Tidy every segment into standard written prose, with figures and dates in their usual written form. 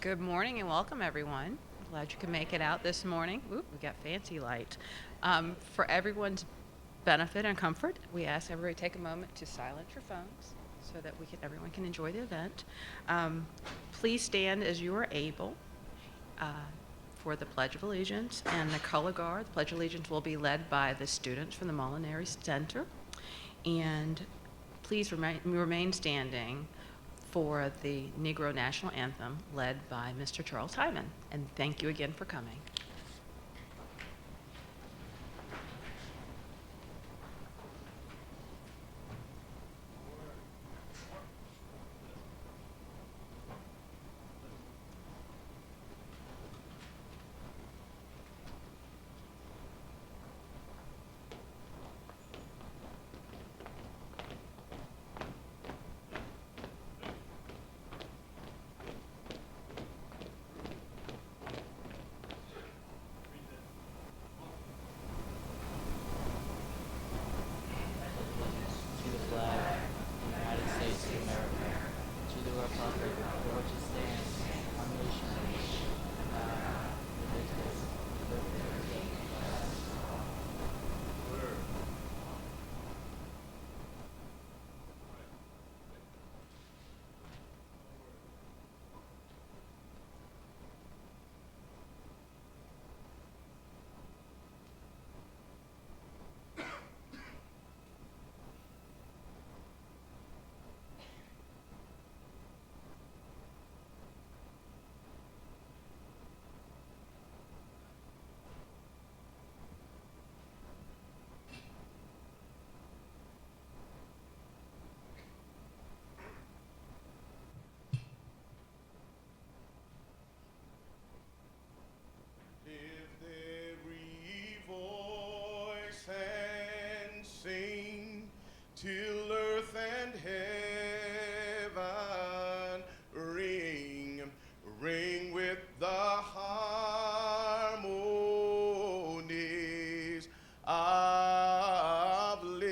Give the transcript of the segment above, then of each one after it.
Good morning and welcome, everyone. Glad you can make it out this morning. Oop, we got fancy light. For everyone's benefit and comfort, we ask everybody to take a moment to silence your phones so that everyone can enjoy the event. Please stand as you are able uh, for the Pledge of Allegiance and the color guard. The Pledge of Allegiance will be led by the students from the Molinari Center. And please remain standing for the Negro National Anthem led by Mr. Charles Hyman. And thank you again for coming. To the flag of the United States of America, to the republic for which it stands, one nation, under God, indivisible, with liberty and justice for all. Lift every voice and sing till earth and heaven ring, ring with the harmonies of liberty,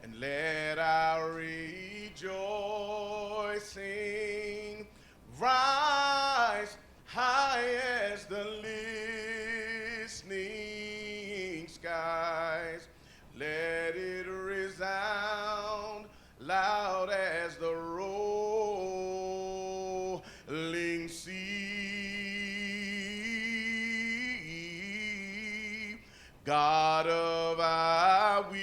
and let our rejoicing rise high as the listening skies. Let it resound loud as the rolling sea. God of our wearies,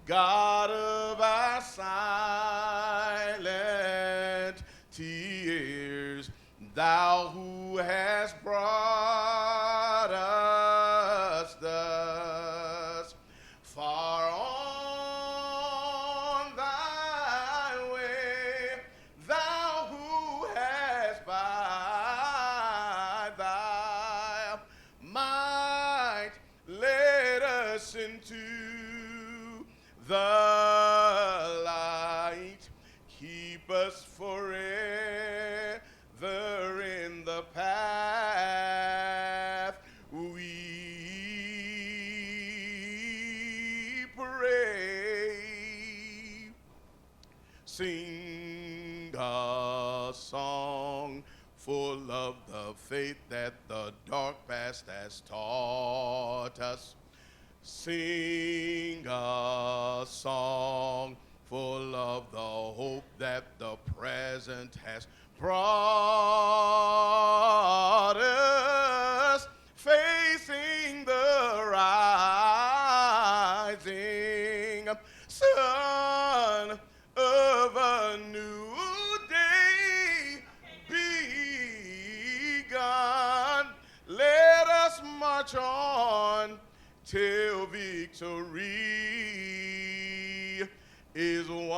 God of our silent tears, thou who hast brought us thus far on thy way, thou who hast by thy might led us into the light, keep us forever in the path we pray. Sing a song full of the faith that the dark past has taught us. Sing a song full of the hope that the present has brought us, facing the rising sun of a new day begun. Let us march on till victory is won.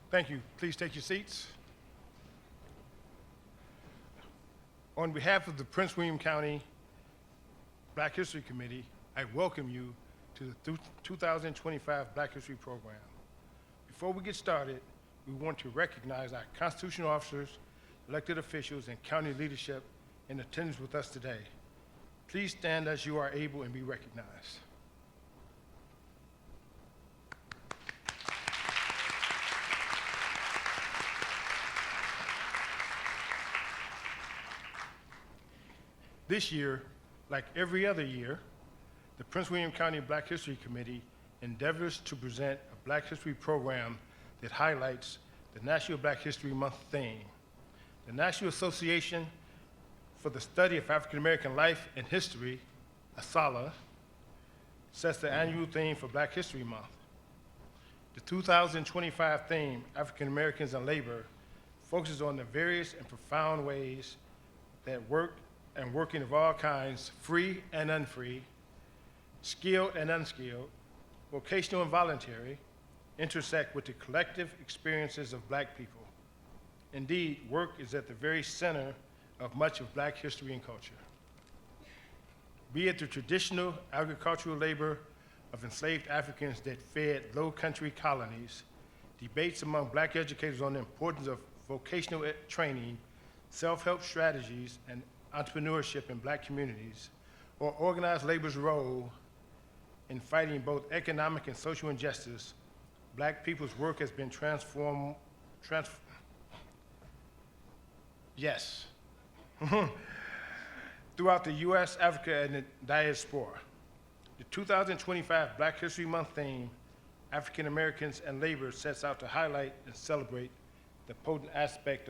Thank you. Please take your seats. On behalf of the Prince William County Black History Committee, I welcome you to the 2025 Black History Program. Before we get started, we want to recognize our constitutional officers, elected officials, and county leadership in attendance with us today. Please stand as you are able and be recognized. This year, like every other year, the Prince William County Black History Committee endeavors to present a Black History program that highlights the National Black History Month theme. The National Association for the Study of African American Life and History, ASALH, sets the annual theme for Black History Month. The 2025 theme, African Americans and Labor, focuses on the various and profound ways that working of all kinds, free and unfree, skilled and unskilled, vocational and voluntary, intersect with the collective experiences of Black people. Indeed, work is at the very center of much of Black history and culture. Be it the traditional agricultural labor of enslaved Africans that fed low-country colonies, debates among Black educators on the importance of vocational training, self-help strategies, and entrepreneurship in Black communities, or organized labor's role in fighting both economic and social injustice, Black people's work has been throughout the U.S., Africa, and the diaspora. The 2025 Black History Month theme, African Americans and Labor, sets out to highlight and celebrate the potent aspect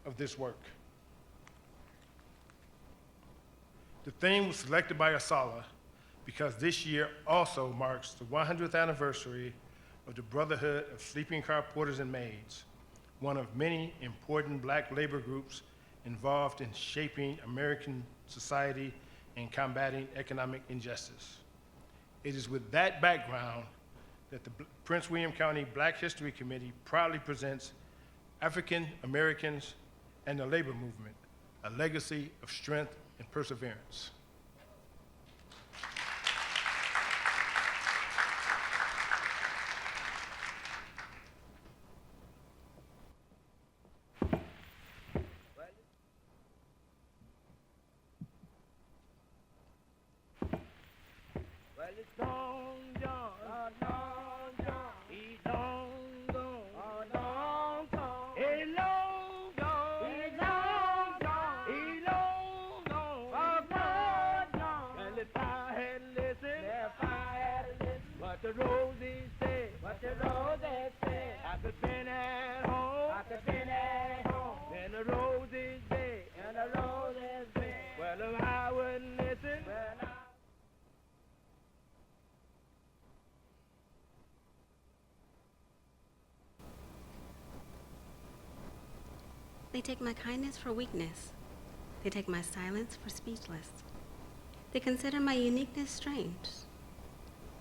of this work. The theme was selected by ASALH because this year also marks the 100th anniversary of the Brotherhood of Sleeping Car Porters and Maids, one of many important Black labor groups involved in shaping American society and combating economic injustice. It is with that background that the Prince William County Black History Committee proudly presents African Americans and the Labor Movement, a legacy of strength and perseverance. Well, it's Long John. Long John. He's long gone. Long gone. He's long gone. He's long gone. He's long gone. Long gone. Well, if I had listened, what the roses said, I could been at home. And the roses bed. Well, if I wouldn't listen, They take my kindness for weakness. They take my silence for speechless. They consider my uniqueness strange.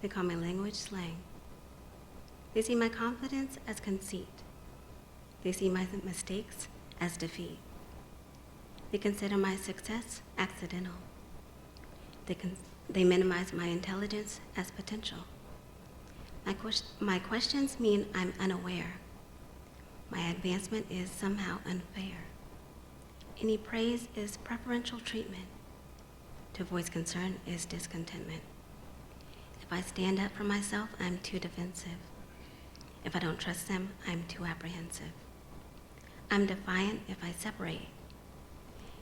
They call my language slang. They see my confidence as conceit. They see my mistakes as defeat. They consider my success accidental. They minimize my intelligence as potential. My questions mean I'm unaware. My advancement is somehow unfair. Any praise is preferential treatment. To voice concern is discontentment. If I stand up for myself, I'm too defensive. If I don't trust them, I'm too apprehensive. I'm defiant if I separate,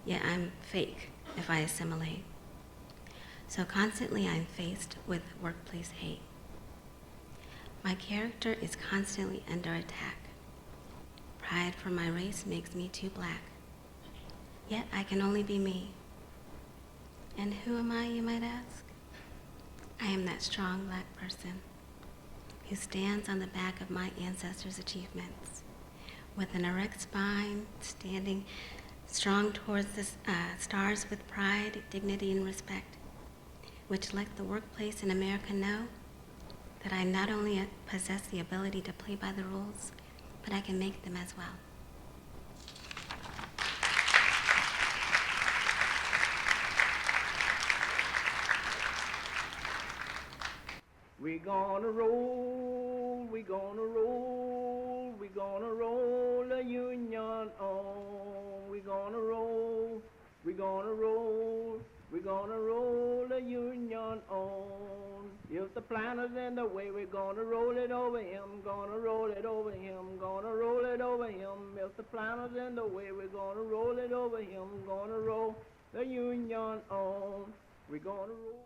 yet I'm fake if I assimilate. So constantly I'm faced with workplace hate. My character is constantly under attack. Pride for my race makes me too Black. Yet I can only be me. And who am I, you might ask? I am that strong Black person who stands on the back of my ancestors' achievements with an erect spine, standing strong towards the stars with pride, dignity, and respect, which let the workplace in America know that I not only possess the ability to play by the rules, but I can make them as well. gonna roll, we gonna roll, we gonna roll the union on. We gonna roll, we gonna roll, we gonna roll the union on. If the plan is in the way, we're gonna roll it over him, gonna roll it over him, gonna roll it over him. If the plan is in the way, we're gonna roll it over him, gonna roll the union on. We're gonna roll.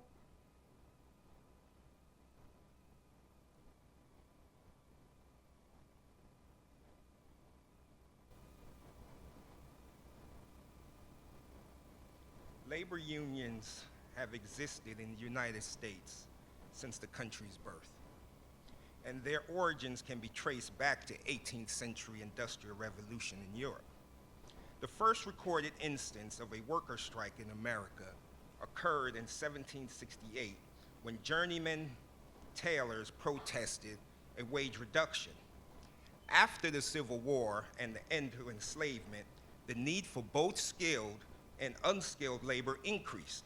Labor unions have existed in the United States since the country's birth, and their origins can be traced back to 18th century Industrial Revolution in Europe. The first recorded instance of a worker strike in America occurred in 1768 when journeyman tailors protested a wage reduction. After the Civil War and the end to enslavement, the need for both skilled and unskilled labor increased.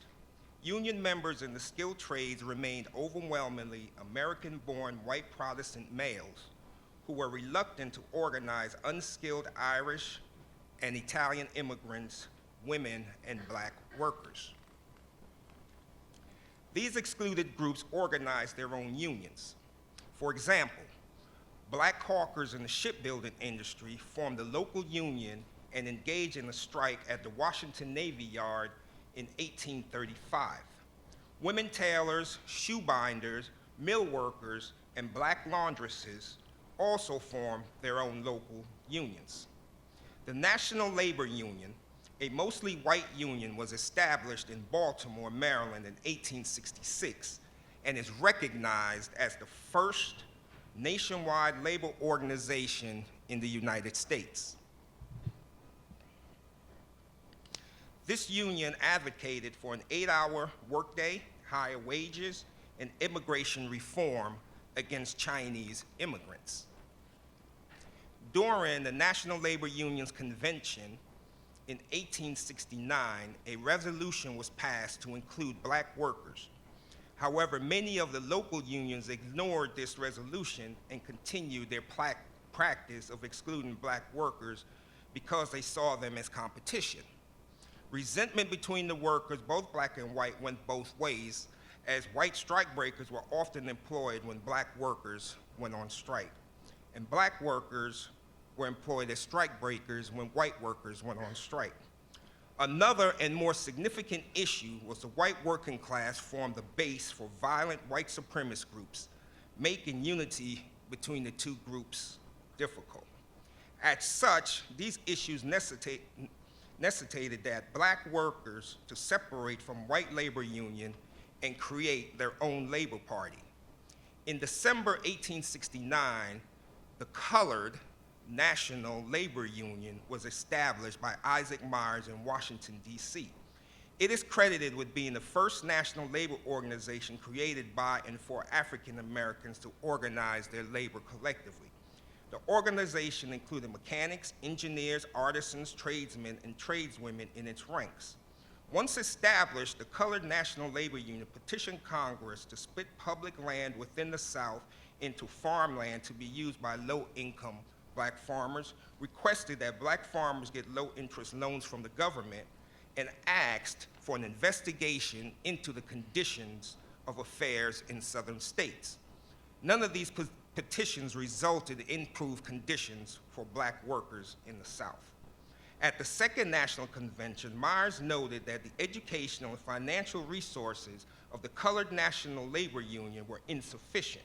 Union members in the skilled trades remained overwhelmingly American-born white Protestant males who were reluctant to organize unskilled Irish and Italian immigrants, women, and black workers. These excluded groups organized their own unions. For example, black hawkers in the shipbuilding industry formed a local union and engaged in a strike at the Washington Navy Yard in 1835. Women tailors, shoe binders, mill workers, and black laundresses also formed their own local unions. The National Labor Union, a mostly white union, was established in Baltimore, Maryland in 1866 and is recognized as the first nationwide labor organization in the United States. This union advocated for an 8-hour workday, higher wages, and immigration reform against Chinese immigrants. During the National Labor Union's convention in 1869, a resolution was passed to include black workers. However, many of the local unions ignored this resolution and continued their practice of excluding black workers because they saw them as competition. Resentment between the workers, both black and white, went both ways, as white strikebreakers were often employed when black workers went on strike, and black workers were employed as strikebreakers when white workers went on strike. Another and more significant issue was the white working class formed the base for violent white supremacist groups, making unity between the two groups difficult. As such, these issues necessitated that black workers to separate from white labor union and create their own labor party. In December 1869, the Colored National Labor Union was established by Isaac Myers in Washington, D.C. It is credited with being the first national labor organization created by and for African Americans to organize their labor collectively. The organization included mechanics, engineers, artisans, tradesmen, and tradeswomen in its ranks. Once established, the Colored National Labor Union petitioned Congress to split public land within the South into farmland to be used by low-income black farmers, requested that black farmers get low-interest loans from the government, and asked for an investigation into the conditions of affairs in southern states. None of these petitions resulted in improved conditions for black workers in the South. At the Second National Convention, Myers noted that the educational and financial resources of the Colored National Labor Union were insufficient,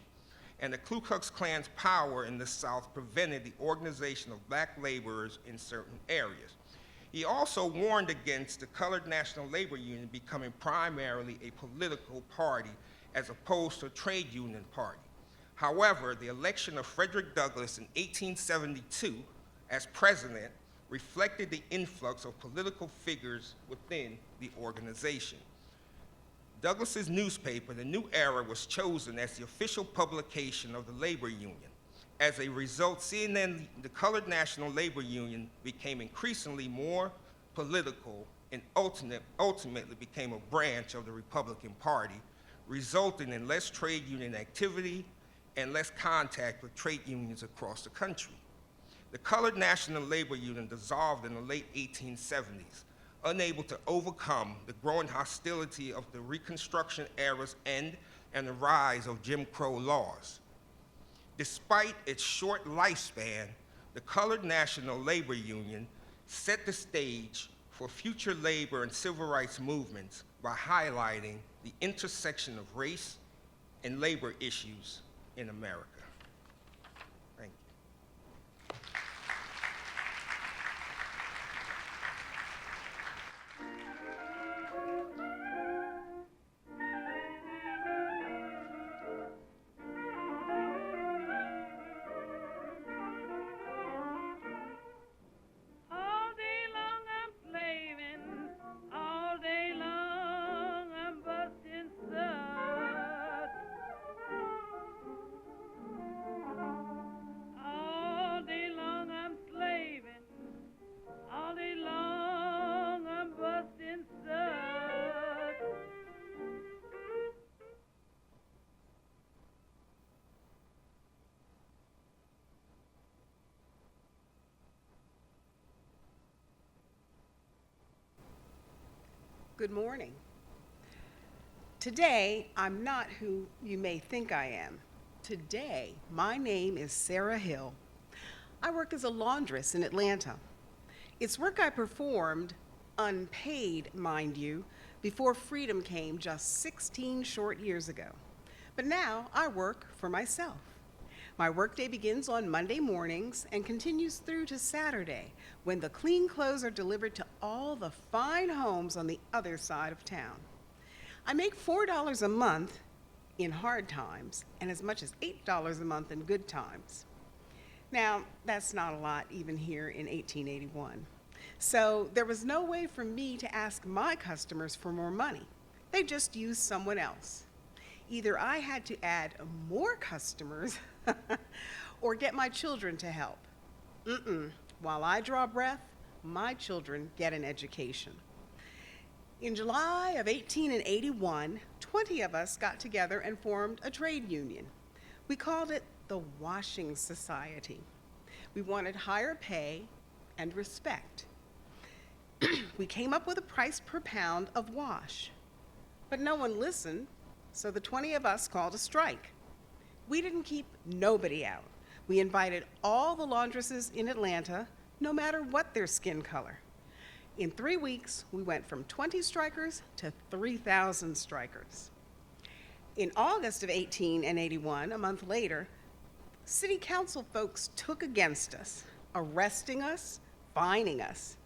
and the Ku Klux Klan's power in the South prevented the organization of black laborers in certain areas. He also warned against the Colored National Labor Union becoming primarily a political party as opposed to a trade union party. However, the election of Frederick Douglass in 1872 as president reflected the influx of political figures within the organization. Douglass's newspaper, The New Era, was chosen as the official publication of the labor union. As a result, CNN, the Colored National Labor Union, became increasingly more political and ultimately became a branch of the Republican Party, resulting in less trade union activity and less contact with trade unions across the country. The Colored National Labor Union dissolved in the late 1870s, unable to overcome the growing hostility of the Reconstruction era's end and the rise of Jim Crow laws. Despite its short lifespan, the Colored National Labor Union set the stage for future labor and civil rights movements by highlighting the intersection of race and labor issues in America. Thank you. All day long I'm slaving, all day long I'm busting suds. All day long I'm slaving, all day long I'm busting suds. Good morning. Today, I'm not who you may think I am. Today, my name is Sarah Hill. I work as a laundress in Atlanta. It's work I performed, unpaid, mind you, before freedom came just 16 short years ago. But now I work for myself. My workday begins on Monday mornings and continues through to Saturday, when the clean clothes are delivered to all the fine homes on the other side of town. I make $4 a month in hard times and as much as $8 a month in good times. Now, that's not a lot even here in 1881. So there was no way for me to ask my customers for more money. They just used someone else. Either I had to add more customers or get my children to help. While I draw breath, my children get an education. In July of 1881, 20 of us got together and formed a trade union. We called it the Washing Society. We wanted higher pay and respect. We came up with a price per pound of wash, but no one listened, so the 20 of us called a strike. We didn't keep nobody out. We invited all the laundresses in Atlanta, no matter what their skin color. In 3 weeks, we went from 20 strikers to 3,000 strikers. In August of 1881, a month later, city council folks took against us, arresting us, fining us.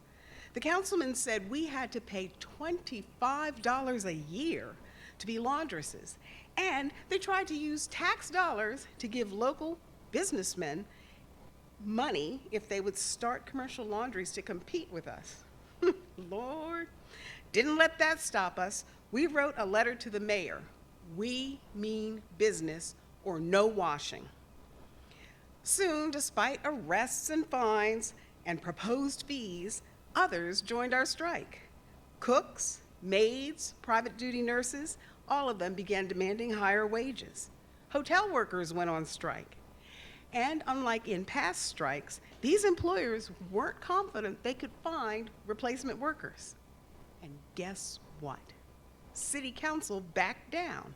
The councilman said we had to pay $25 a year to be laundresses, and they tried to use tax dollars to give local businessmen money if they would start commercial laundries to compete with us. Lord, didn't let that stop us. We wrote a letter to the mayor. We mean business or no washing. Soon, despite arrests and fines and proposed fees, others joined our strike. Cooks, maids, private duty nurses, all of them began demanding higher wages. Hotel workers went on strike. And unlike in past strikes, these employers weren't confident they could find replacement workers. And guess what? City Council backed down.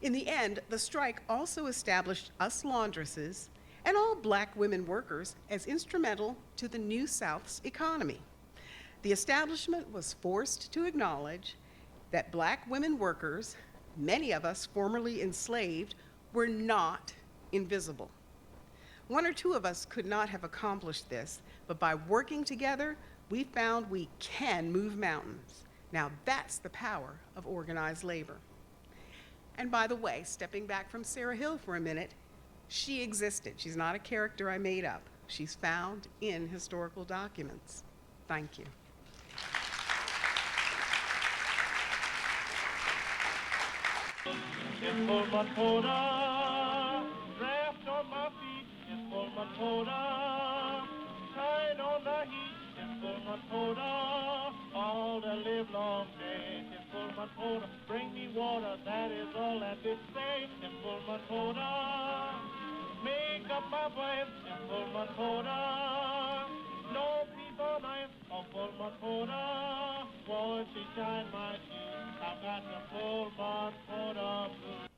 In the end, the strike also established us laundresses and all black women workers as instrumental to the New South's economy. The establishment was forced to acknowledge that black women workers, many of us formerly enslaved, were not invisible. One or two of us could not have accomplished this, but by working together, we found we can move mountains. Now that's the power of organized labor. And by the way, stepping back from Sarah Hill for a minute, she existed. She's not a character I made up. She's found in historical documents. Thank you. It's for my quota, draft on my feet. It's for my quota, tied on the heat. It's for my quota, all the live long day. It's for my motor, bring me water, that is all that it says. Simple motor, make up my wife, simple motor. No people nice, simple motor. Boy, she shine my shoes, I got the full motor blues.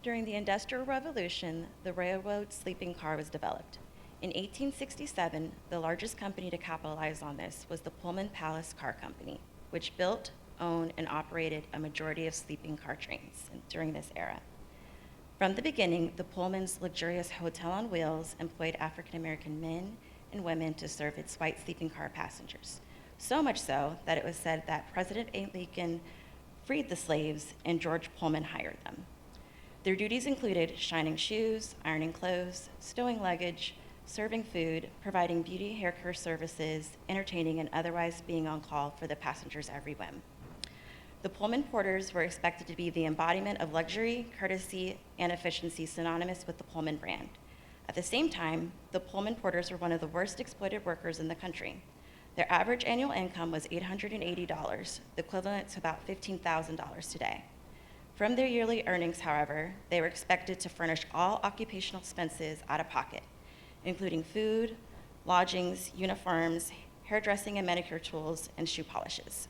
During the Industrial Revolution, the railroad sleeping car was developed. In 1867, the largest company to capitalize on this was the Pullman Palace Car Company, which built, owned, and operated a majority of sleeping car trains during this era. From the beginning, the Pullman's luxurious hotel on wheels employed African American men and women to serve its white sleeping car passengers. So much so that it was said that President Abe Lincoln freed the slaves and George Pullman hired them. Their duties included shining shoes, ironing clothes, stowing luggage, serving food, providing beauty hair care services, entertaining, and otherwise being on call for the passengers' every whim. The Pullman porters were expected to be the embodiment of luxury, courtesy, and efficiency synonymous with the Pullman brand. At the same time, the Pullman porters were one of the worst exploited workers in the country. Their average annual income was $880, the equivalent to about $15,000 today. From their yearly earnings, however, they were expected to furnish all occupational expenses out of pocket, including food, lodgings, uniforms, hairdressing and manicure tools, and shoe polishes.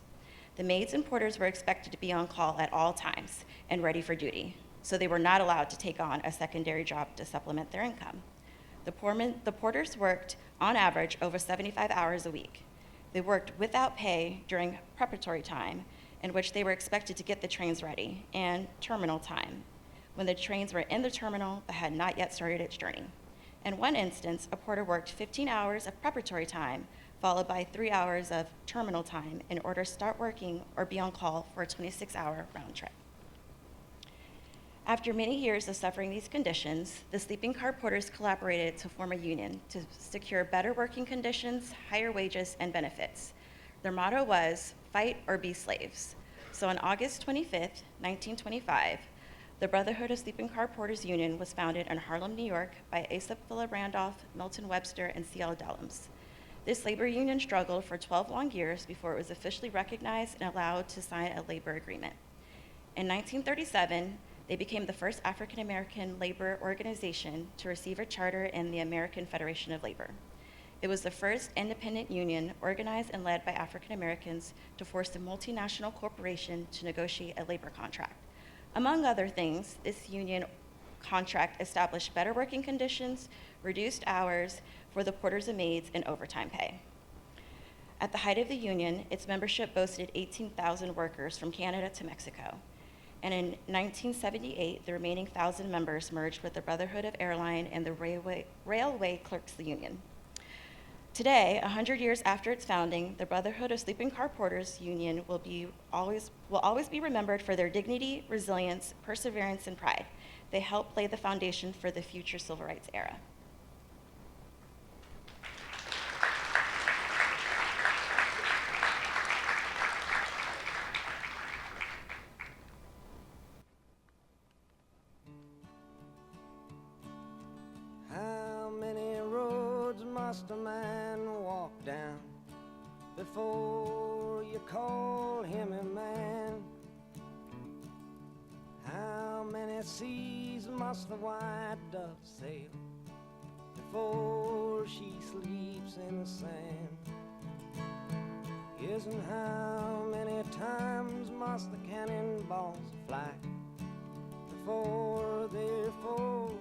The maids and porters were expected to be on call at all times and ready for duty, so they were not allowed to take on a secondary job to supplement their income. The porters worked, on average, over 75 hours a week. They worked without pay during preparatory time, in which they were expected to get the trains ready, and terminal time, when the trains were in the terminal but had not yet started its journey. In one instance, a porter worked 15 hours of preparatory time, followed by 3 hours of terminal time in order to start working or be on call for a 26-hour round trip. After many years of suffering these conditions, the sleeping car porters collaborated to form a union to secure better working conditions, higher wages, and benefits. Their motto was, "Fight or be slaves." So on August 25th, 1925, the Brotherhood of Sleeping Car Porters Union was founded in Harlem, New York by Asa Philip Randolph, Milton Webster, and C.L. Dellums. This labor union struggled for 12 long years before it was officially recognized and allowed to sign a labor agreement. In 1937, they became the first African American labor organization to receive a charter in the American Federation of Labor. It was the first independent union organized and led by African Americans to force a multinational corporation to negotiate a labor contract. Among other things, this union contract established better working conditions, reduced hours for the porters and maids, and overtime pay. At the height of the union, its membership boasted 18,000 workers from Canada to Mexico. And in 1978, the remaining 1,000 members merged with the Brotherhood of Airline and the Railway Clerks Union. Today, 100 years after its founding, the Brotherhood of Sleeping Car Porters Union will always be remembered for their dignity, resilience, perseverance, and pride. They helped lay the foundation for the future civil rights era. How many roads must a man walk down before you call him a man? How many seas must the white dove sail before she sleeps in the sand? Yes, and how many times must the cannonballs fly before they're forever?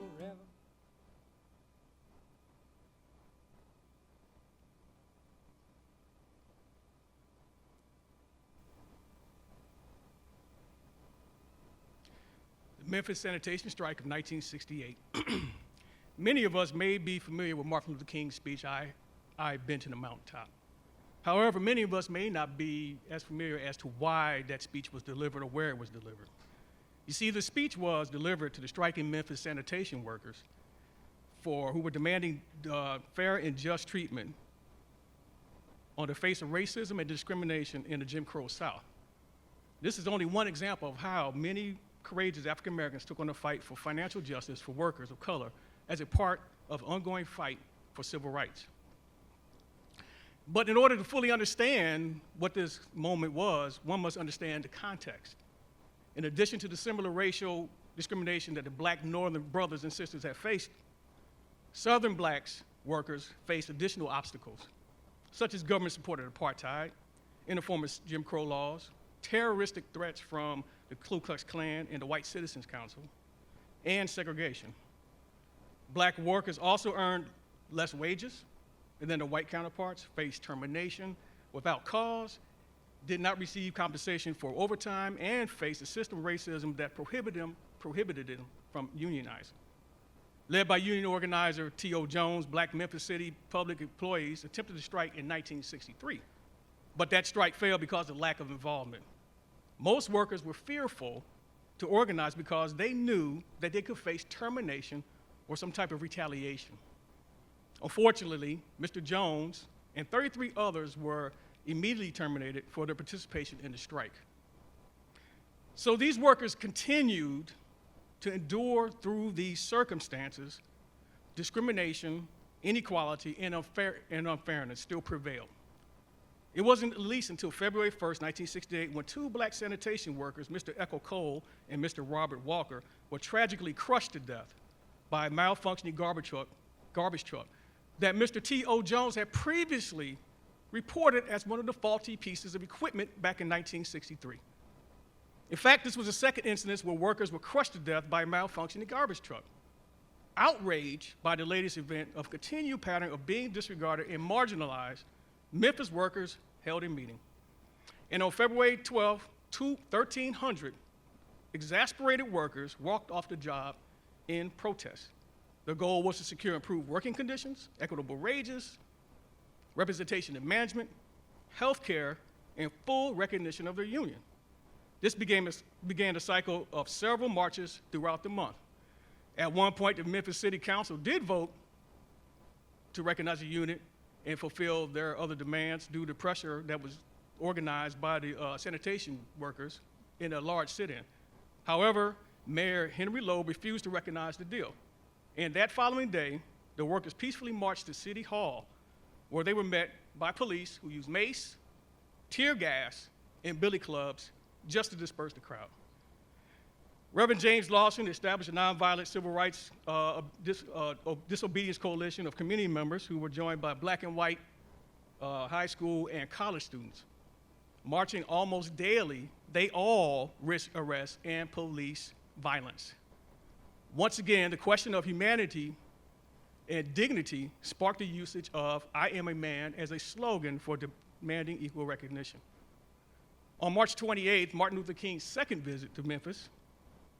The Memphis sanitation strike of 1968. Many of us may be familiar with Martin Luther King's speech, I've been to the mountaintop. However, many of us may not be as familiar as to why that speech was delivered or where it was delivered. You see, the speech was delivered to the striking Memphis sanitation workers who were demanding fair and just treatment on the face of racism and discrimination in the Jim Crow South. This is only one example of how many courageous African Americans took on the fight for financial justice for workers of color as a part of ongoing fight for civil rights. But in order to fully understand what this moment was, one must understand the context. In addition to the similar racial discrimination that the black Northern brothers and sisters had faced, Southern blacks workers faced additional obstacles, such as government-supported apartheid in the form of Jim Crow laws, terroristic threats from the Ku Klux Klan and the White Citizens Council, and segregation. Black workers also earned less wages than their white counterparts, faced termination without cause, did not receive compensation for overtime, and faced a system of racism that prohibited them from unionizing. Led by union organizer T.O. Jones, Black Memphis City public employees attempted to strike in 1963, but that strike failed because of lack of involvement. Most workers were fearful to organize because they knew that they could face termination or some type of retaliation. Unfortunately, Mr. Jones and 33 others were immediately terminated for their participation in the strike. So these workers continued to endure through these circumstances. Discrimination, inequality, and unfairness still prevailed. It wasn't at least until February 1st, 1968, when two black sanitation workers, Mr. Echo Cole and Mr. Robert Walker, were tragically crushed to death by a malfunctioning garbage truck that Mr. T.O. Jones had previously reported as one of the faulty pieces of equipment back in 1963. In fact, this was the second incident where workers were crushed to death by a malfunctioning garbage truck. Outraged by the latest event of continued pattern of being disregarded and marginalized, Memphis workers held a meeting. And on February 12, 1300, exasperated workers walked off the job in protest. The goal was to secure improved working conditions, equitable wages, representation in management, health care, and full recognition of their union. This began a cycle of several marches throughout the month. At one point, the Memphis City Council did vote to recognize the unit and fulfill their other demands due to pressure that was organized by the sanitation workers in a large sit-in. However, Mayor Henry Lowe refused to recognize the deal. And that following day, the workers peacefully marched to City Hall, where they were met by police who used mace, tear gas, and billy clubs just to disperse the crowd. Reverend James Lawson established a nonviolent civil rights disobedience coalition of community members who were joined by black and white high school and college students. Marching almost daily, they all risked arrest and police violence. Once again, the question of humanity and dignity sparked the usage of "I am a man" as a slogan for demanding equal recognition. On March 28th, Martin Luther King's second visit to Memphis,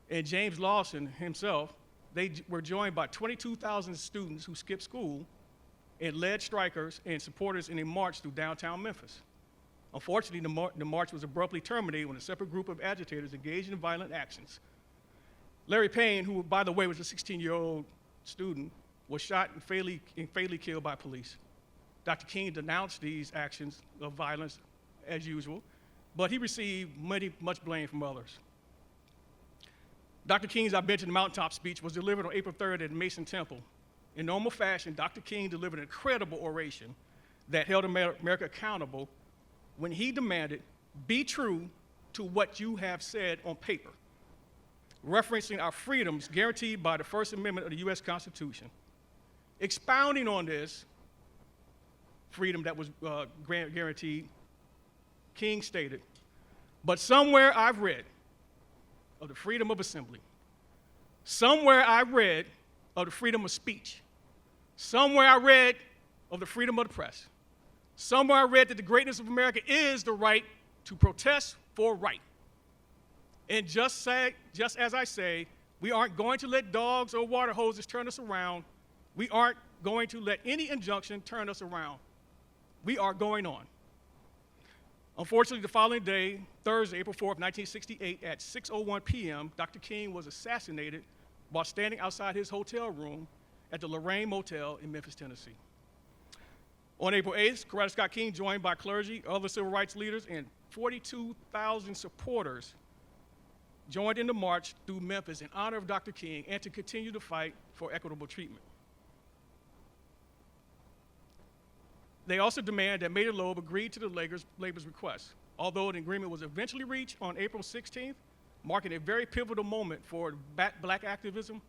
and James Lawson himself, they were joined by 22,000 students who skipped school and led strikers and supporters in a march through downtown Memphis. Unfortunately, the march was abruptly terminated when a separate group of agitators engaged in violent actions. Larry Payne, who, by the way, was a 16-year-old student, was shot and fatally killed by police. Dr. King denounced these actions of violence as usual, but he received much blame from others. Dr. King's "I've Been to the Mountaintop" speech was delivered on April 3rd at Mason Temple. In normal fashion, Dr. King delivered an incredible oration that held America accountable when he demanded, "Be true to what you have said on paper," referencing our freedoms guaranteed by the First Amendment of the U.S. Constitution. Expounding on this freedom that was guaranteed, King stated, "But somewhere I've read of the freedom of assembly. Somewhere I read of the freedom of speech. Somewhere I read of the freedom of the press. Somewhere I read that the greatness of America is the right to protest for right. And just as I say, we aren't going to let dogs or water hoses turn us around. We aren't going to let any injunction turn us around. We are going on." Unfortunately, the following day, Thursday, April 4th, 1968, at 6:01 p.m., Dr. King was assassinated while standing outside his hotel room at the Lorraine Motel in Memphis, Tennessee. On April 8th, Coretta Scott King, joined by clergy, other civil rights leaders, and 42,000 supporters, joined in the march through Memphis in honor of Dr. King and to continue to fight for equitable treatment. They also demand that Mayor Loeb agree to the labor's request. Although an agreement was eventually reached on April 16th, marking a very pivotal moment for black activism,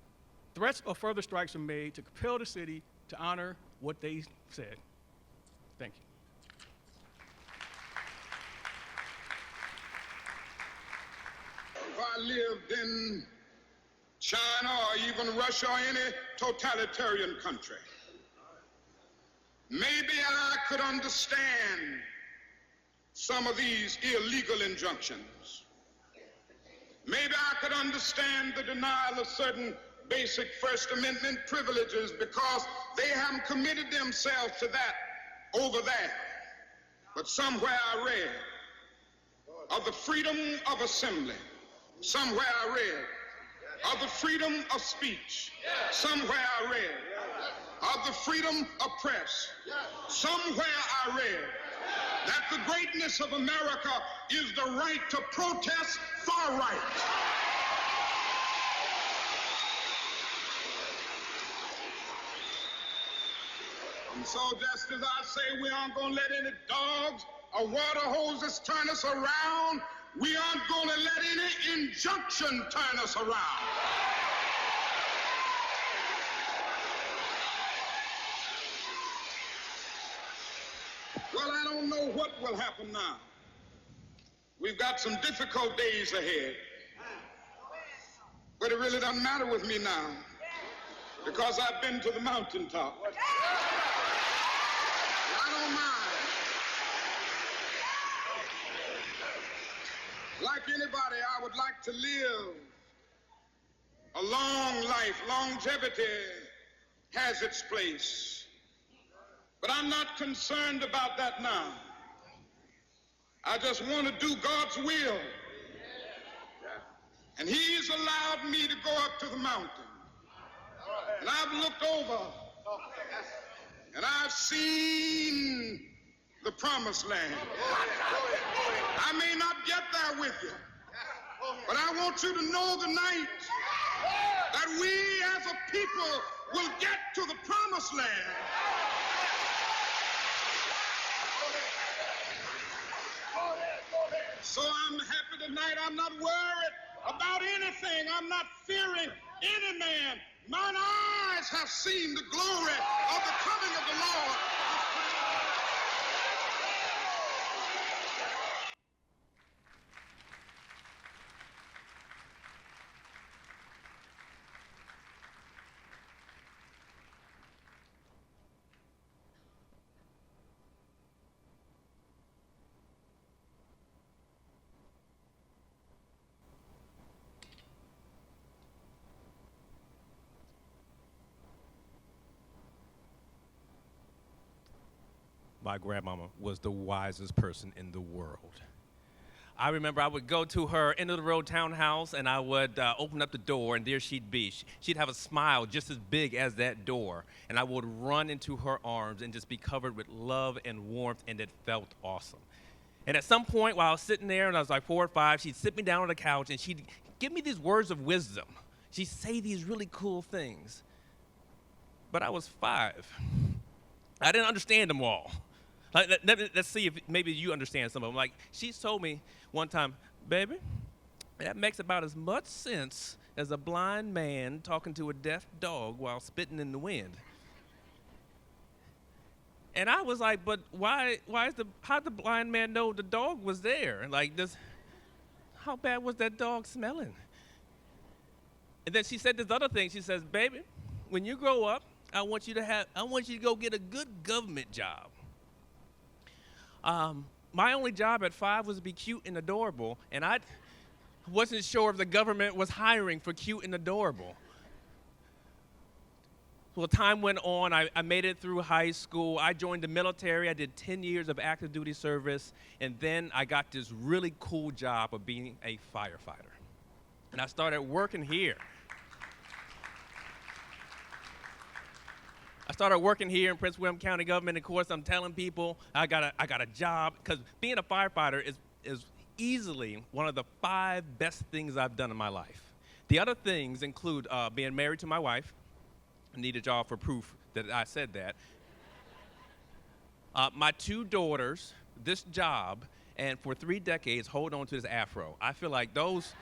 threats of further strikes were made to compel the city to honor what they said. Thank you. If I lived in China or even Russia or any totalitarian country, maybe I could understand some of these illegal injunctions. Maybe I could understand the denial of certain basic First Amendment privileges because they haven't committed themselves to that over there. But somewhere I read of the freedom of assembly. Somewhere I read of the freedom of speech. Somewhere I read of the freedom of press. Somewhere I read that the greatness of America is the right to protest far right. And so just as I say we aren't going to let any dogs or water hoses turn us around, we aren't going to let any injunction turn us around. Well, I don't know what will happen now. We've got some difficult days ahead. But it really doesn't matter with me now because I've been to the mountaintop. I don't mind. Like anybody, I would like to live a long life. Longevity has its place. But I'm not concerned about that now. I just want to do God's will. And He's allowed me to go up to the mountain. And I've looked over and I've seen the promised land. I may not get there with you, but I want you to know tonight that we as a people will get to the promised land. So I'm happy tonight. I'm not worried about anything. I'm not fearing any man. Mine eyes have seen the glory of the coming of the Lord. My grandmama was the wisest person in the world. I remember I would go to her end-of-the-road townhouse, and I would open up the door, and there she'd be. She'd have a smile just as big as that door, and I would run into her arms and just be covered with love and warmth, and it felt awesome. And at some point, while I was sitting there, and I was like 4 or 5, she'd sit me down on the couch, and she'd give me these words of wisdom. She'd say these really cool things. But I was 5. I didn't understand them all. Let's see if maybe you understand some of them. Like, she told me one time, baby, that makes about as much sense as a blind man talking to a deaf dog while spitting in the wind. And I was like, but how'd the blind man know the dog was there? Like, how bad was that dog smelling? And then she said this other thing. She says, baby, when you grow up, I want you to go get a good government job. My only job at 5 was to be cute and adorable, and I wasn't sure if the government was hiring for cute and adorable. Well, time went on. I made it through high school. I joined the military. I did 10 years of active duty service, and then I got this really cool job of being a firefighter. And I started working here. I started working here in Prince William County government. Of course, I'm telling people I got a job because being a firefighter is easily one of the 5 best things I've done in my life. The other things include being married to my wife. I needed y'all for proof that I said that. My 2 daughters, this job, and for 3 decades, hold on to this afro. I feel like those...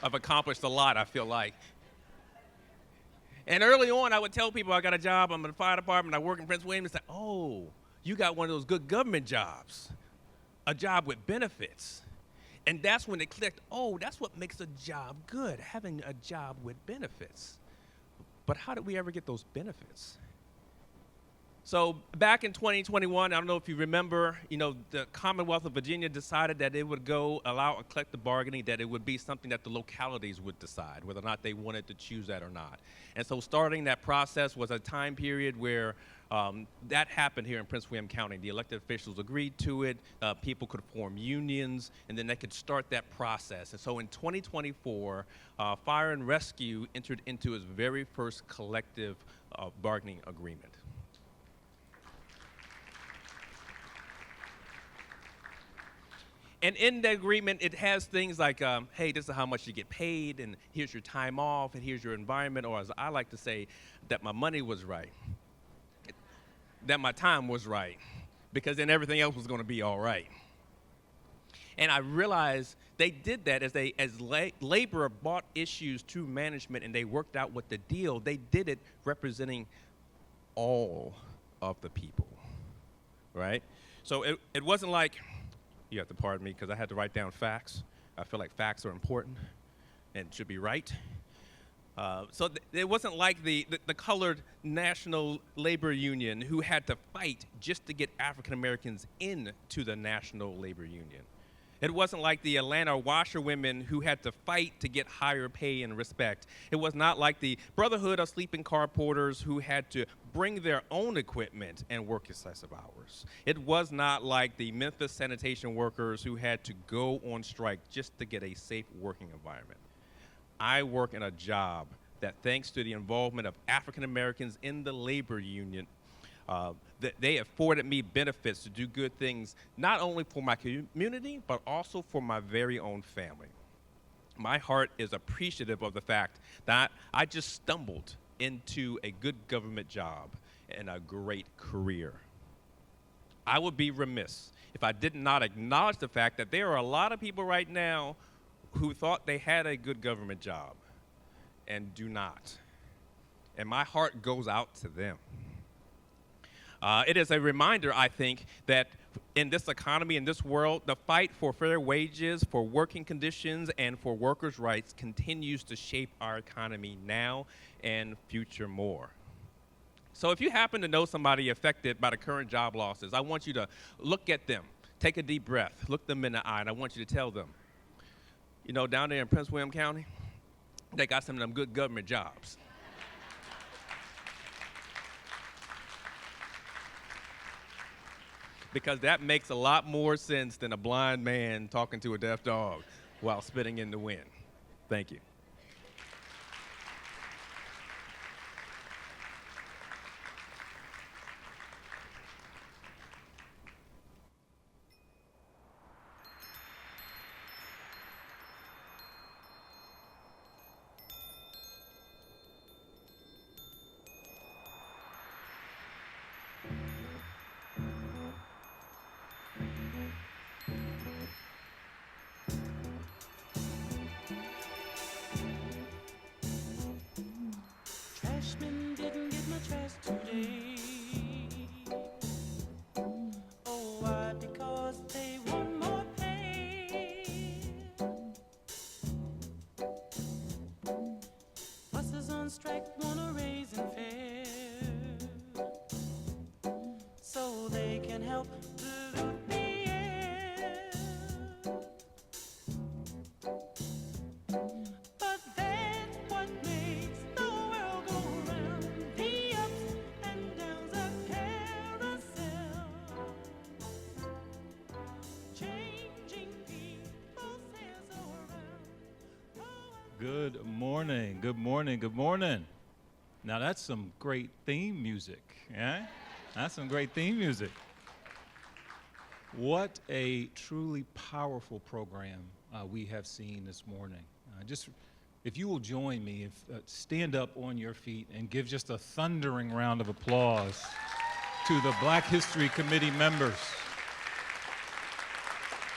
I've accomplished a lot, I feel like. And early on, I would tell people I got a job, I'm in the fire department, I work in Prince William, and say, oh, you got one of those good government jobs, a job with benefits. And that's when it clicked, oh, that's what makes a job good, having a job with benefits. But how did we ever get those benefits? So back in 2021, I don't know if you remember, the Commonwealth of Virginia decided that it would allow a collective bargaining, that it would be something that the localities would decide whether or not they wanted to choose that or not. And so starting that process was a time period where that happened here in Prince William County. The elected officials agreed to it, people could form unions, and then they could start that process. And so in 2024, Fire and Rescue entered into its very first collective bargaining agreement. And in the agreement, it has things like, hey, this is how much you get paid, and here's your time off, and here's your environment, or as I like to say, that my money was right, that my time was right, because then everything else was going to be all right. And I realized they did that as labor brought issues to management, and they worked out what the deal. They did it representing all of the people, right? So it wasn't like... You have to pardon me because I had to write down facts. I feel like facts are important and should be right. So it wasn't like the colored National Labor Union who had to fight just to get African Americans into the National Labor Union. It wasn't like the Atlanta washerwomen who had to fight to get higher pay and respect. It was not like the Brotherhood of Sleeping Car Porters who had to bring their own equipment and work excessive hours. It was not like the Memphis sanitation workers who had to go on strike just to get a safe working environment. I work in a job that, thanks to the involvement of African Americans in the labor union, they afforded me benefits to do good things, not only for my community, but also for my very own family. My heart is appreciative of the fact that I just stumbled into a good government job and a great career. I would be remiss if I did not acknowledge the fact that there are a lot of people right now who thought they had a good government job and do not. And my heart goes out to them. It is a reminder, I think, that in this economy, in this world, the fight for fair wages, for working conditions, and for workers' rights continues to shape our economy now and future more. So if you happen to know somebody affected by the current job losses, I want you to look at them, take a deep breath, look them in the eye, and I want you to tell them, down there in Prince William County, they got some of them good government jobs. Because that makes a lot more sense than a blind man talking to a deaf dog while spitting in the wind. Thank you. Trashmen didn't get my trash today. Oh, why? Because they want more pay. Buses on strike want a raise in fare, so they can help pollute the air. But that's what makes the world go round. The ups and downs of carousel, changing people's hands around. Good morning, good morning, good morning. Now that's some great theme music, yeah? That's some great theme music. What a truly powerful program we have seen this morning. If you will join me, stand up on your feet and give just a thundering round of applause to the Black History Committee members.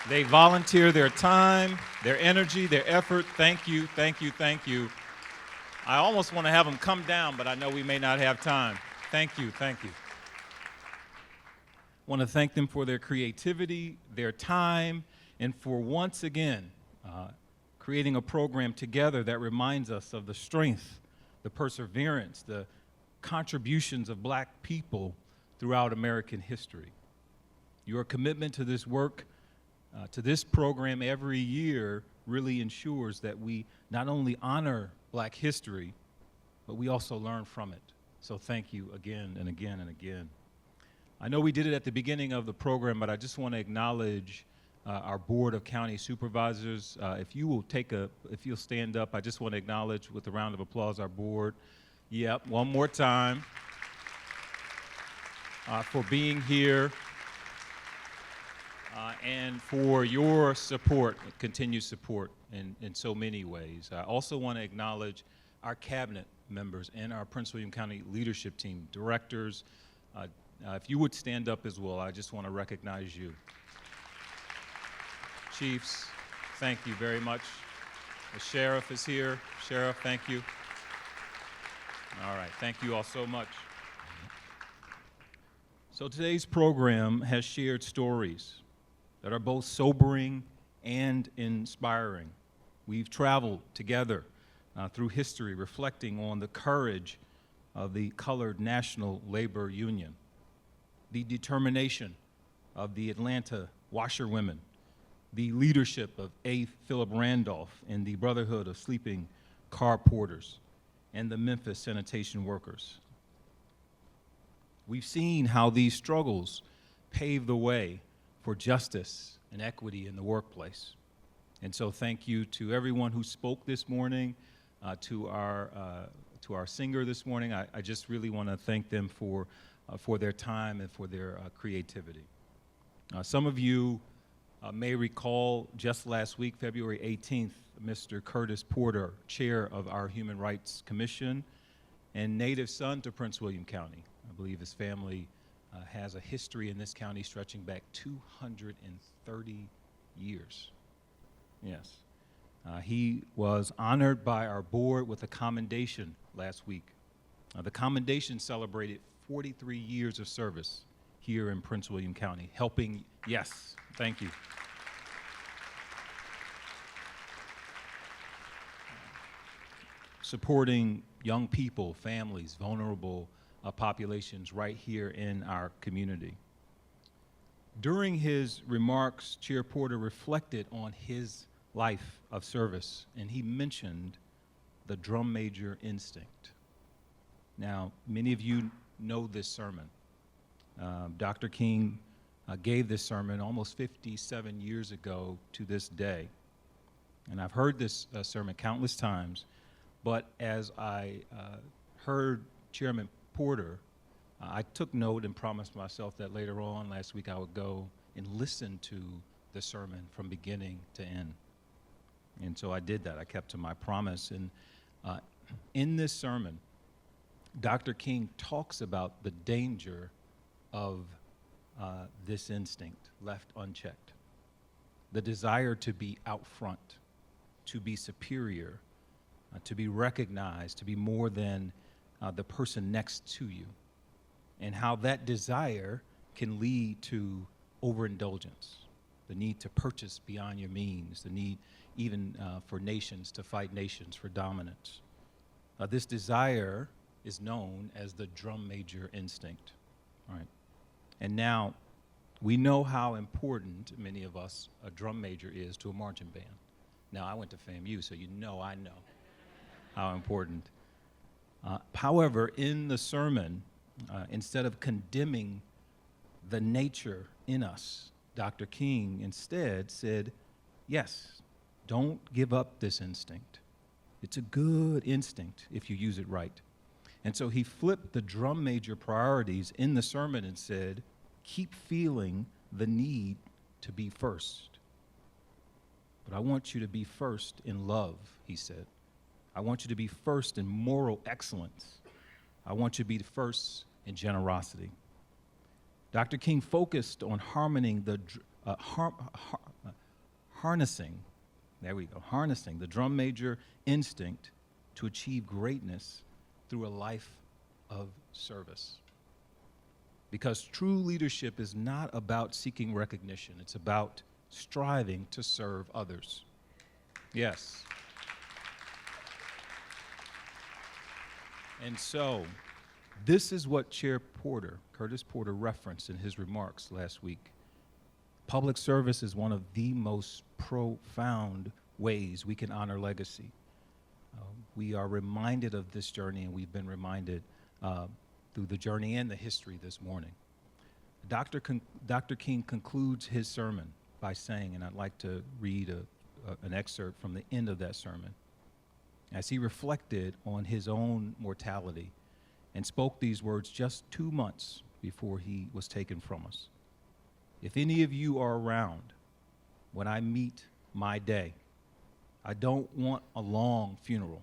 They volunteer their time, their energy, their effort. Thank you, thank you, thank you. I almost want to have them come down, but I know we may not have time. Thank you, thank you. I want to thank them for their creativity, their time, and for once again creating a program together that reminds us of the strength, the perseverance, the contributions of Black people throughout American history. Your commitment to this work, to this program every year really ensures that we not only honor Black history, but we also learn from it. So thank you again and again and again. I know we did it at the beginning of the program, but I just want to acknowledge our Board of County Supervisors. If you'll stand up, I just want to acknowledge with a round of applause our board. Yep, one more time for being here and for your support, continued support in so many ways. I also want to acknowledge our cabinet members and our Prince William County leadership team, directors. If you would stand up as well, I just want to recognize you. Chiefs, thank you very much. The sheriff is here. Sheriff, thank you. All right, thank you all so much. So today's program has shared stories that are both sobering and inspiring. We've traveled together through history, reflecting on the courage of the Colored National Labor Union, the determination of the Atlanta washerwomen, the leadership of A. Philip Randolph and the Brotherhood of Sleeping Car Porters, and the Memphis sanitation workers. We've seen how these struggles pave the way for justice and equity in the workplace. And so thank you to everyone who spoke this morning, to our singer this morning. I just really want to thank them for their time and for their creativity. Some of you may recall just last week, February 18th, Mr. Curtis Porter, chair of our Human Rights Commission and native son to Prince William County. I believe his family has a history in this county stretching back 230 years. Yes. He was honored by our board with a commendation last week. The commendation celebrated 43 years of service here in Prince William County, helping, yes, thank you. Supporting young people, families, vulnerable populations right here in our community. During his remarks, Chair Porter reflected on his life of service, and he mentioned the drum major instinct. Now, many of you know this sermon. Dr. King gave this sermon almost 57 years ago to this day. And I've heard this sermon countless times, but as I heard Chairman Porter, I took note and promised myself that later on last week I would go and listen to the sermon from beginning to end. And so I did that. I kept to my promise. And in this sermon, Dr. King talks about the danger of this instinct left unchecked. The desire to be out front, to be superior, to be recognized, to be more than the person next to you, and how that desire can lead to overindulgence, the need to purchase beyond your means, the need even for nations to fight nations for dominance. This desire is known as the drum major instinct. All right. And now we know how important, many of us, a drum major is to a marching band. Now, I went to FAMU, so I know how important. However, in the sermon, instead of condemning the nature in us, Dr. King instead said, yes, don't give up this instinct. It's a good instinct if you use it right. And so he flipped the drum major priorities in the sermon and said, keep feeling the need to be first. But I want you to be first in love, he said. I want you to be first in moral excellence. I want you to be first in generosity. Dr. King focused on harnessing the drum major instinct to achieve greatness through a life of service. Because true leadership is not about seeking recognition, it's about striving to serve others. Yes. And so, this is what Chair Porter, Curtis Porter, referenced in his remarks last week. Public service is one of the most profound ways we can honor legacy. We are reminded of this journey, and we've been reminded through the journey and the history this morning. Dr. King concludes his sermon by saying, and I'd like to read an excerpt from the end of that sermon, as he reflected on his own mortality and spoke these words just 2 months before he was taken from us. If any of you are around when I meet my day, I don't want a long funeral.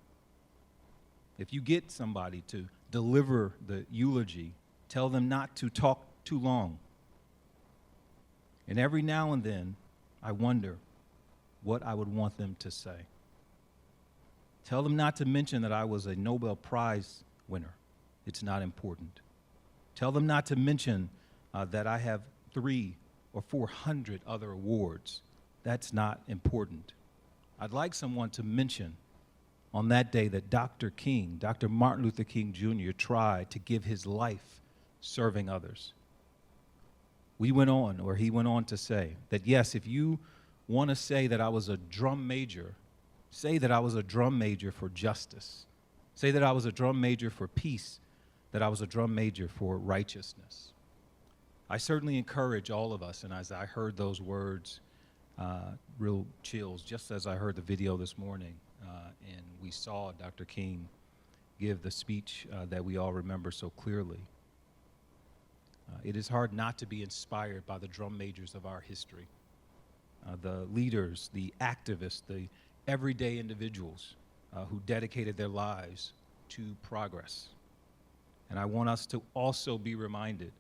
If you get somebody to deliver the eulogy, tell them not to talk too long. And every now and then, I wonder what I would want them to say. Tell them not to mention that I was a Nobel Prize winner. It's not important. Tell them not to mention that I have 300 or 400 other awards. That's not important. I'd like someone to mention on that day that Dr. King, Dr. Martin Luther King Jr., tried to give his life serving others. He went on to say that, yes, if you want to say that I was a drum major, say that I was a drum major for justice. Say that I was a drum major for peace, that I was a drum major for righteousness. I certainly encourage all of us, and as I heard those words, real chills, just as I heard the video this morning, and we saw Dr. King give the speech that we all remember so clearly. It is hard not to be inspired by the drum majors of our history, the leaders, the activists, the everyday individuals who dedicated their lives to progress. And I want us to also be reminded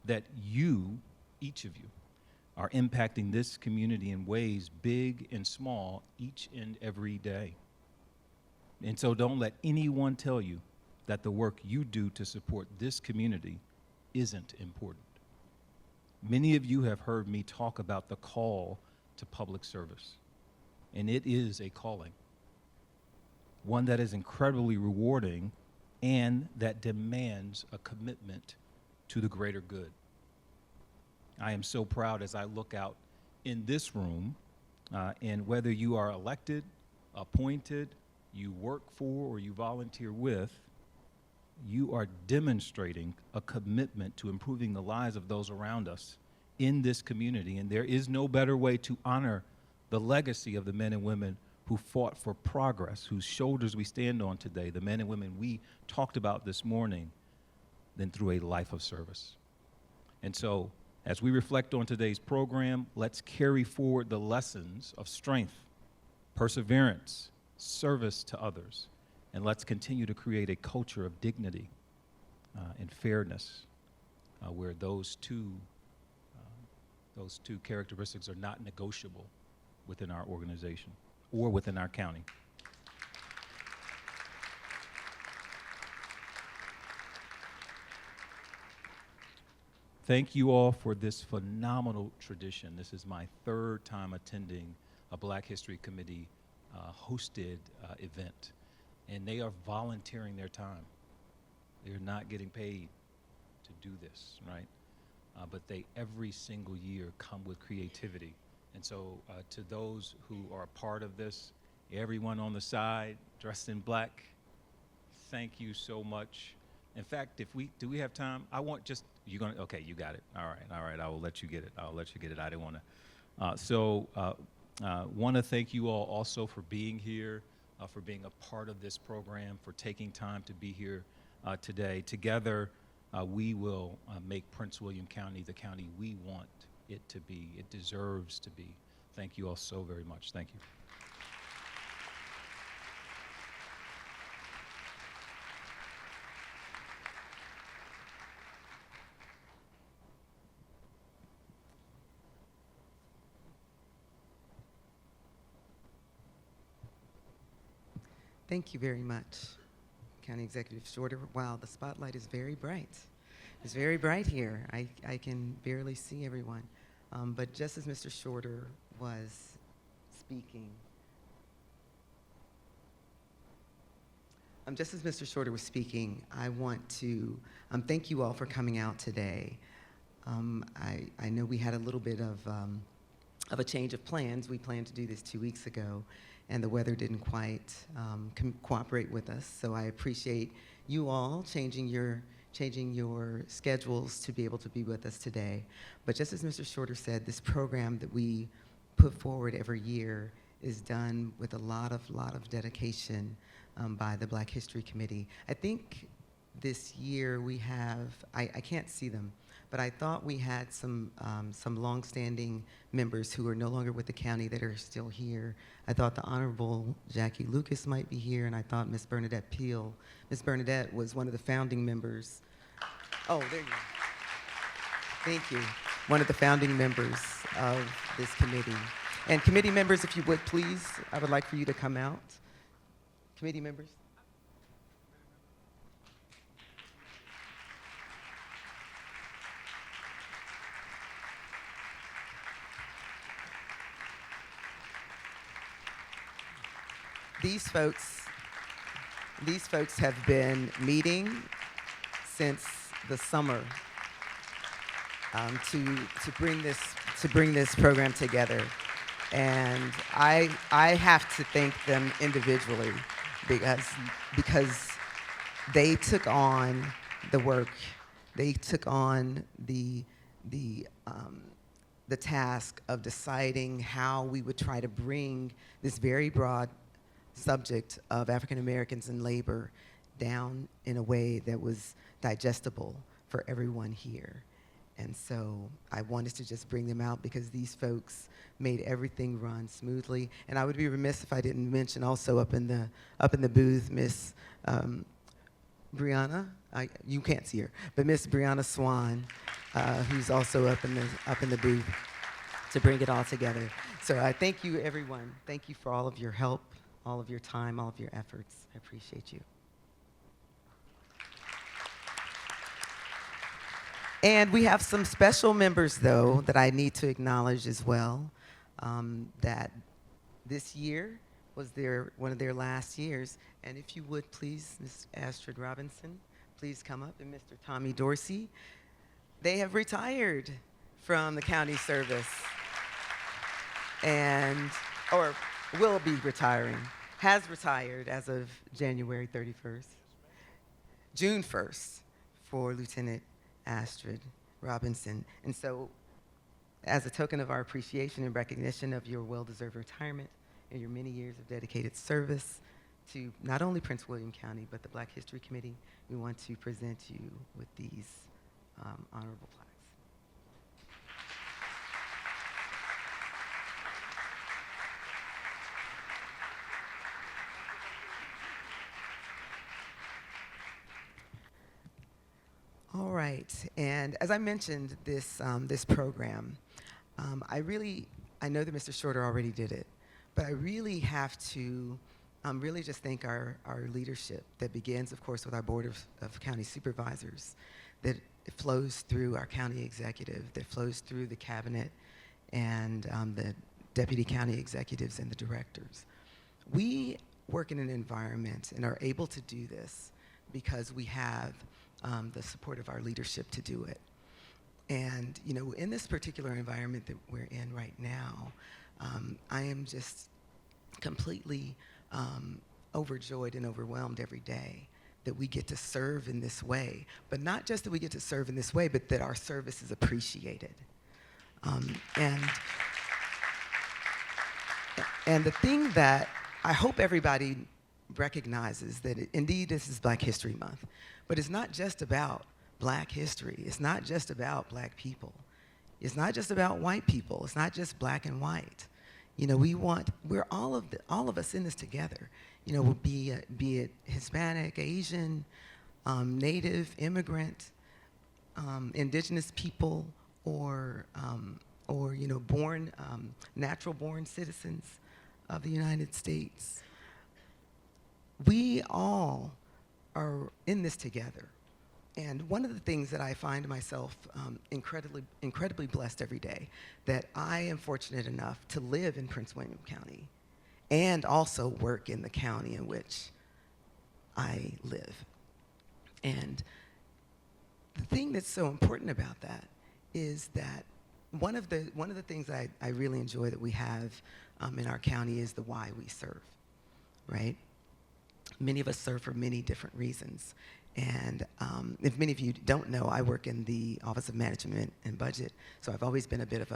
that you, each of you, are impacting this community in ways big and small each and every day. And so don't let anyone tell you that the work you do to support this community isn't important. Many of you have heard me talk about the call to public service, and it is a calling, one that is incredibly rewarding and that demands a commitment to the greater good. I am so proud as I look out in this room, and whether you are elected, appointed, you work for, or you volunteer with, you are demonstrating a commitment to improving the lives of those around us in this community. And there is no better way to honor the legacy of the men and women who fought for progress, whose shoulders we stand on today, the men and women we talked about this morning, than through a life of service. And so, as we reflect on today's program, let's carry forward the lessons of strength, perseverance, service to others, and let's continue to create a culture of dignity and fairness where those two characteristics are not negotiable within our organization or within our county. Thank you all for this phenomenal tradition. This is my third time attending a Black History Committee hosted event, and they are volunteering their time. They're not getting paid to do this, right? But they every single year come with creativity. And so to those who are a part of this, everyone on the side dressed in black, thank you so much. In fact, do we have time? I want just, okay, you got it. All right, I will let you get it. I didn't want to. Want to thank you all also for being here, for being a part of this program, for taking time to be here today. Together, we will make Prince William County the county we want it to be. It deserves to be. Thank you all so very much. Thank you. Thank you very much, County Executive Shorter. Wow, the spotlight is very bright. It's very bright here. I can barely see everyone. But just as Mr. Shorter was speaking, I want to thank you all for coming out today. I know we had a little bit of a change of plans. We planned to do this 2 weeks ago, and the weather didn't quite cooperate with us. So I appreciate you all changing your schedules to be able to be with us today. But just as Mr. Shorter said, this program that we put forward every year is done with a lot of dedication by the Black History Committee. I think this year we have, I can't see them, but I thought we had some longstanding members who are no longer with the county that are still here. I thought the Honorable Jackie Lucas might be here, and I thought Miss Bernadette Peel. Miss Bernadette was one of the founding members. Oh, there you go. Thank you. One of the founding members of this committee. And committee members, if you would please, I would like for you to come out. Committee members. These folks have been meeting since the summer to bring this program together, and I have to thank them individually because they took on the work, they took on the task of deciding how we would try to bring this very broad subject of African Americans in labor down in a way that was digestible for everyone here. And so I wanted to just bring them out because these folks made everything run smoothly. And I would be remiss if I didn't mention also up in the booth, Miss Brianna. You can't see her, but Miss Brianna Swan, who's also up in the booth to bring it all together. So I thank you, everyone. Thank you for all of your help, all of your time, all of your efforts. I appreciate you. And we have some special members, though, that I need to acknowledge as well, that this year was one of their last years. And if you would, please, Ms. Astrid Robinson, please come up, and Mr. Tommy Dorsey. They have retired from the county service or will be retiring, has retired as of January 31st. June 1st for Lieutenant Astrid Robinson. And so as a token of our appreciation and recognition of your well-deserved retirement and your many years of dedicated service to not only Prince William County, but the Black History Committee, we want to present you with these honorable plaques. All right, and as I mentioned, this program, I know that Mr. Shorter already did it, but I really have to really just thank our leadership that begins, of course, with our Board of County Supervisors, that it flows through our county executive, that flows through the cabinet and the deputy county executives and the directors. We work in an environment and are able to do this because we have the support of our leadership to do it. And, you know, in this particular environment that we're in right now, I am just completely overjoyed and overwhelmed every day that we get to serve in this way. But not just that we get to serve in this way, but that our service is appreciated. And the thing that I hope everybody recognizes that indeed this is Black History Month, but it's not just about Black history. It's not just about Black people. It's not just about white people. It's not just black and white. You know, we're all of us in this together. You know, be it Hispanic, Asian, Native, immigrant, indigenous people, or you know, natural born citizens of the United States. We all are in this together. And one of the things that I find myself incredibly blessed every day, that I am fortunate enough to live in Prince William County and also work in the county in which I live. And the thing that's so important about that is that one of the things that I really enjoy that we have in our county is the why we serve, right? Many of us serve for many different reasons. And if many of you don't know, I work in the Office of Management and Budget, so I've always been a bit of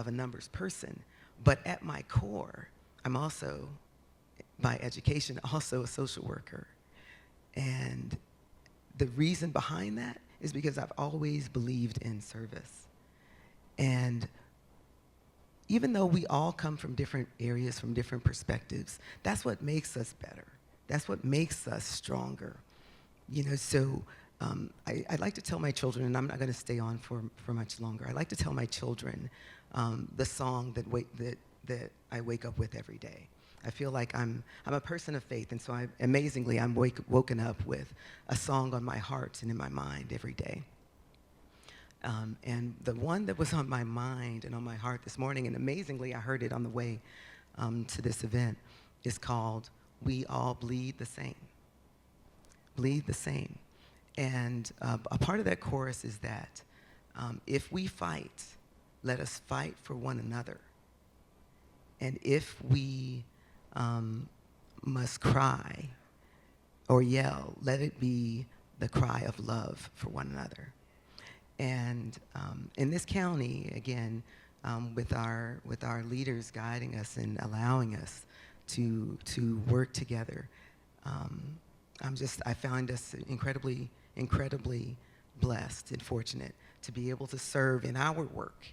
a numbers person. But at my core, I'm also, by education, also a social worker. And the reason behind that is because I've always believed in service. And even though we all come from different areas, from different perspectives, that's what makes us better. That's what makes us stronger. You know, so I like to tell my children, and I'm not going to stay on for much longer. I like to tell my children the song that I wake up with every day. I feel like I'm a person of faith, and so amazingly, I'm woken up with a song on my heart and in my mind every day. And the one that was on my mind and on my heart this morning, and amazingly, I heard it on the way to this event, is called "We All Bleed the Same." Bleed the same. And a part of that chorus is that if we fight, let us fight for one another. And if we must cry or yell, let it be the cry of love for one another. And in this county, again, with our leaders guiding us and allowing us to work together, I found us incredibly blessed and fortunate to be able to serve in our work,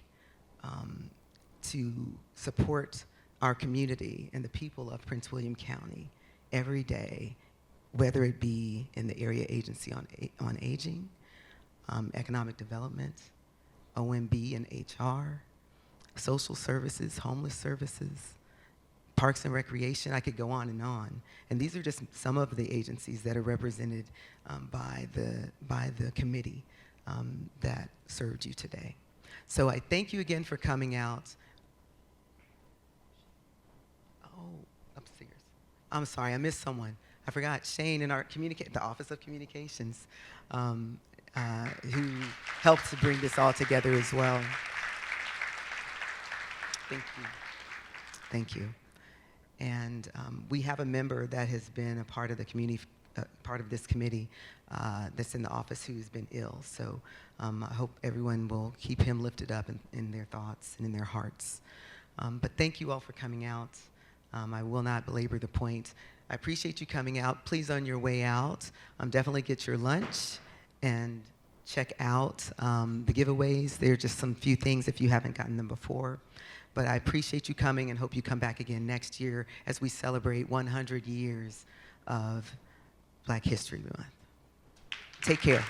to support our community and the people of Prince William County every day, whether it be in the Area Agency on Aging, Economic Development, OMB and HR, Social Services, Homeless Services, Parks and Recreation. I could go on. And these are just some of the agencies that are represented by the committee that served you today. So I thank you again for coming out. Oh, upstairs. I'm sorry, I missed someone. I forgot Shane in our the Office of Communications, who helped to bring this all together as well. Thank you. Thank you. And we have a member that has been a part of the community, part of this committee that's in the office who's been ill. So I hope everyone will keep him lifted up in their thoughts and in their hearts. But thank you all for coming out. I will not belabor the point. I appreciate you coming out. Please, on your way out, definitely get your lunch and check out the giveaways. There are just some few things if you haven't gotten them before. But I appreciate you coming and hope you come back again next year as we celebrate 100 years of Black History Month. Take care.